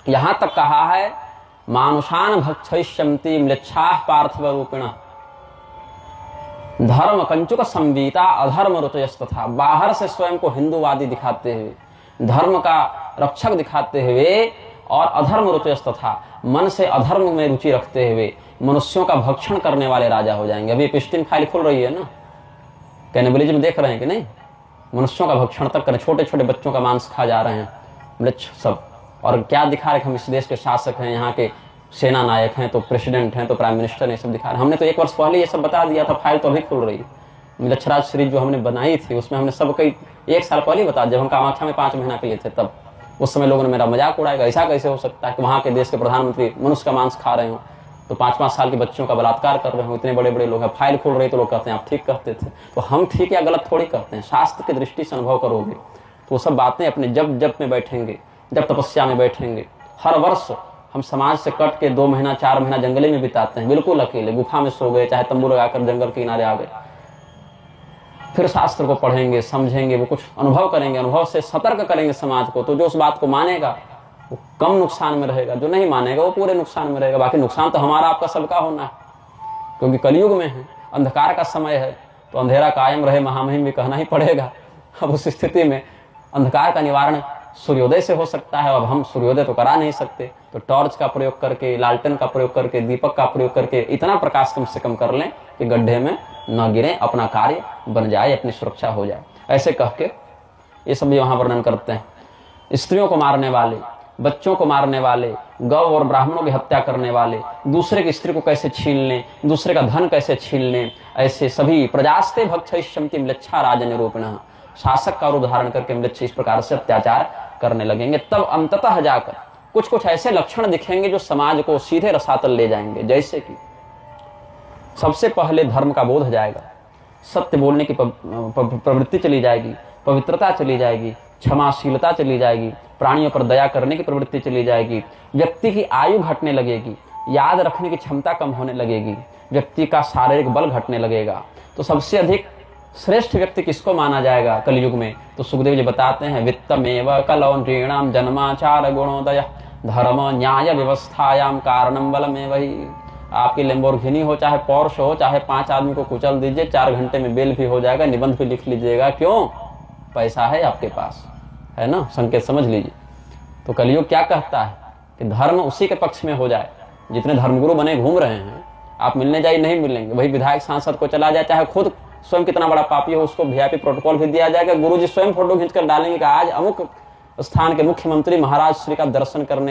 यहां तक कहा है मानुषान भक्षयिष्यन्ति म्लेच्छाः पार्थिव रूपिण धर्म कंचुक संवीता अधर्म रुचयस्तथा। बाहर से स्वयं को हिंदूवादी दिखाते हुए, धर्म का रक्षक दिखाते हुए और अधर्म रुचयस्तथा मन से अधर्म में रुचि रखते हुए मनुष्यों का भक्षण करने वाले राजा हो जाएंगे। अभी एपिस्टीन फाइल खुल रही है ना, कैनिबलिज्म देख रहे हैं कि नहीं? मनुष्यों का भक्षण तक करें, छोटे छोटे बच्चों का मांस खा जा रहे हैं म्लेच्छ सब। और क्या दिखा रहे, हम इस देश के शासक हैं, यहाँ के सेना नायक हैं, तो प्रेसिडेंट हैं, तो प्राइम मिनिस्टर, ये सब दिखा रहे। हमने तो 1 वर्ष पहले ये सब बता दिया था, फाइल तो अभी खुल रही है। मिलच्छराज सीरीज जो हमने बनाई थी उसमें हमने सब कई 1 साल पहले बता दिया। जब हम कामाख्या में 5 महीना के लिए थे तब उस समय लोगों ने मेरा मजाक उड़ाएगा, ऐसा कैसे हो सकता है कि वहाँ के देश के प्रधानमंत्री मनुष्य का मांस खा रहे हो, तो 5-5 साल के बच्चों का बलात्कार कर रहे हो, इतने बड़े बड़े लोग हैं। फाइल खोल रहे तो लोग कहते हैं आप ठीक कहते थे। तो हम ठीक या गलत थोड़ी कहते हैं, शास्त्र की दृष्टि से अनुभव करोगे तो वो सब बातें अपने जब में बैठेंगे, जब तपस्या में बैठेंगे। हर वर्ष हम समाज से कट के 2 महीना 4 महीना जंगले में बिताते हैं, बिल्कुल अकेले, गुफा में सो गए, चाहे तंबू लगाकर जंगल के किनारे आ गए। फिर शास्त्र को पढ़ेंगे, समझेंगे, वो कुछ अनुभव करेंगे, अनुभव से सतर्क करेंगे समाज को। तो जो उस बात को मानेगा वो कम नुकसान में रहेगा, जो नहीं मानेगा वो पूरे नुकसान में रहेगा। बाकी नुकसान तो हमारा आपका सबका होना है, क्योंकि कलयुग में है, अंधकार का समय है, तो अंधेरा कायम रहे महामहिम भी कहना ही पड़ेगा। अब उस स्थिति में अंधकार का निवारण सूर्योदय से हो सकता है। अब हम सूर्योदय तो करा नहीं सकते, तो टॉर्च का प्रयोग करके, लालटेन का प्रयोग करके, दीपक का प्रयोग करके इतना प्रकाश कम से कम कर लें कि गड्ढे में न गिरे, अपना कार्य बन जाए, अपनी सुरक्षा हो जाए। ऐसे कह के ये सब यहाँ वर्णन करते हैं। स्त्रियों को मारने वाले, बच्चों को मारने वाले, गौ और ब्राह्मणों की हत्या करने वाले, दूसरे की स्त्री को कैसे छीन लें, दूसरे का धन कैसे छीन लें, ऐसे सभी प्रजास्ते भक्षयिष्यन्ति म्लेच्छा राजनिरूपिणः, शासक का रूप धारण करके म्लेच्छ इस प्रकार से अत्याचार करने लगेंगे। तब अंततः जाकर कुछ कुछ ऐसे लक्षण दिखेंगे जो समाज को सीधे रसातल ले जाएंगे। जैसे कि सबसे पहले धर्म का बोध जाएगा, सत्य बोलने की प्रवृत्ति चली जाएगी, पवित्रता चली जाएगी, क्षमाशीलता चली जाएगी, प्राणियों पर दया करने की प्रवृत्ति चली जाएगी, व्यक्ति की आयु घटने लगेगी, याद रखने की क्षमता कम होने लगेगी, व्यक्ति का शारीरिक बल घटने लगेगा। तो सबसे अधिक श्रेष्ठ व्यक्ति किसको माना जाएगा कलयुग में? तो सुखदेव जी बताते हैं वित्तमेव कलौ नृणाम जन्माचार गुणोदय धर्म न्याय व्यवस्थायाम कारणम बलमेव ही। आपकी लैम्बोर्गिनी हो, चाहे पोर्श हो, चाहे 5 आदमी को कुचल दीजिए, 4 घंटे में बेल भी हो जाएगा, निबंध भी लिख लीजिएगा। क्यों? पैसा है आपके पास, है ना? संकेत समझ लीजिए। तो कलयुग क्या कहता है कि धर्म उसी के पक्ष में हो जाए। जितने धर्मगुरु बने घूम रहे हैं, आप मिलने जाइए नहीं मिलेंगे। वही विधायक सांसद को चला जाए, चाहे खुद स्वयं कितना बड़ा पापी हो, उसको वीआईपी प्रोटोकॉल भी दिया जाएगा। गुरुजी स्वयं फोटो खींचकर डालेंगे कि आज अमुक स्थान के मुख्यमंत्री महाराज श्री का दर्शन करने